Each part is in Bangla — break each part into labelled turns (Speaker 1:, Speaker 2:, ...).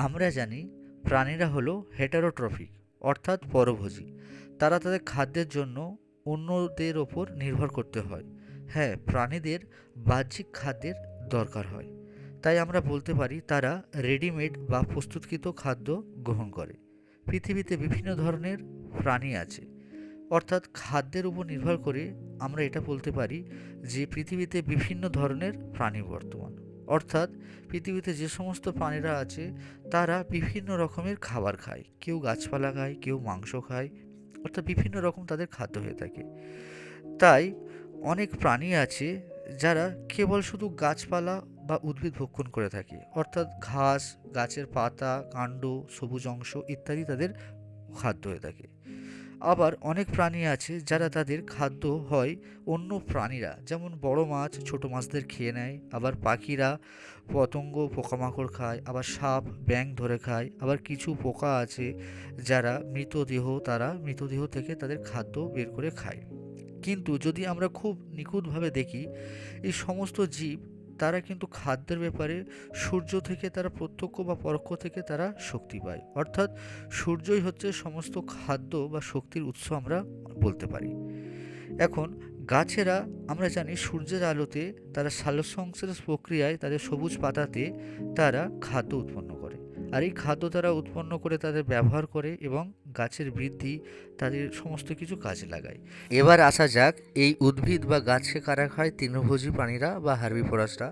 Speaker 1: আমরা জানি প্রাণীরা হলো হেটারোট্রফিক, অর্থাৎ পরভোজী। তারা তাদের খাদ্যের জন্য অন্যদের ওপর নির্ভর করতে হয়। হ্যাঁ, প্রাণীদের বাহ্যিক খাদ্যের দরকার হয়, তাই আমরা বলতে পারি তারা রেডিমেড বা প্রস্তুতকৃত খাদ্য গ্রহণ করে। পৃথিবীতে বিভিন্ন ধরনের প্রাণী আছে, অর্থাৎ খাদ্যের উপর নির্ভর করে আমরা এটা বলতে পারি যে পৃথিবীতে বিভিন্ন ধরনের প্রাণী বর্তমান। অর্থাৎ পৃথিবীতে যে সমস্ত প্রাণীরা আছে তারা বিভিন্ন রকমের খাবার খায়, কেউ গাছপালা খায়, কেউ মাংস খায়, অর্থাৎ বিভিন্ন রকম তাদের খাদ্য হয়ে থাকে। তাই অনেক প্রাণী আছে যারা কেবল শুধু গাছপালা বা উদ্ভিদ ভক্ষণ করে থাকে, অর্থাৎ ঘাস, গাছের পাতা, কাণ্ড, সবুজ অংশ ইত্যাদি তাদের খাদ্য হয়ে থাকে। আবার অনেক প্রাণী আছে যারা তাদের খাদ্য হয় অন্য প্রাণীরা, যেমন বড় মাছ ছোট মাছদের খেয়ে নেয়, আবার পাখিরা পতঙ্গ পোকামাকড় খায়, আবার সাপ ব্যাঙ ধরে খায়, আবার কিছু পোকা আছে যারা মৃতদেহ, তারা মৃতদেহ থেকে তাদের খাদ্য বের করে খায়। কিন্তু যদি আমরা খুব নিখুঁতভাবে দেখি, এই সমস্ত জীব তারা কিন্তু খাদ্যের ব্যাপারে সূর্য থেকে তারা প্রত্যক্ষ বা পরোক্ষ থেকে তারা শক্তি পায়, অর্থাৎ সূর্যই হচ্ছে সমস্ত খাদ্য বা শক্তির উৎস আমরা বলতে পারি। এখন গাছেরা, আমরা জানি সূর্যের আলোতে তারা সালোকসংশ্লেষ প্রক্রিয়ায় তাদের সবুজ পাতাতে তারা খাদ্য উৎপন্ন করে, আর এই খাদ্য তারা উৎপন্ন করে তাদের ব্যবহার করে এবং গাছের বৃদ্ধি, তাদের সমস্ত কিছু কাজে লাগায়। এবার আসা যাক এই উদ্ভিদ বা গাছকে কারা খায়, তৃণভোজী প্রাণীরা বা হার্বিভোরাসরা,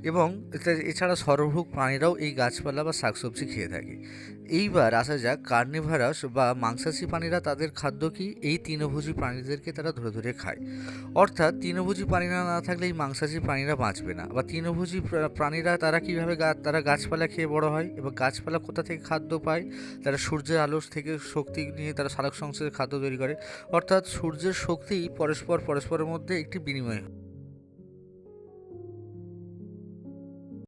Speaker 1: এবং এছাড়া সরলভূক প্রাণীরাও এই গাছপালা বা শাকসবজি খেয়ে থাকে। এইবার আসা যাক কার্নিভারাস বা মাংসাশী প্রাণীরা, তাদের খাদ্য কি, এই তৃণভোজী প্রাণীদেরকে তারা ধরে ধরে খায়। অর্থাৎ তৃণভোজী প্রাণীরা না থাকলে এই মাংসাশী প্রাণীরা বাঁচবে না। বা তৃণভোজী প্রাণীরা তারা কীভাবে তারা গাছপালা খেয়ে বড় হয়, এবং গাছপালা কোথা থেকে খাদ্য পায়, তারা সূর্যের আলো থেকে শক্তি নিয়ে তারা সালোক সংশ্লেষে খাদ্য তৈরি করে। অর্থাৎ সূর্যের শক্তি পরস্পরের মধ্যে একটি বিনিময় হয়।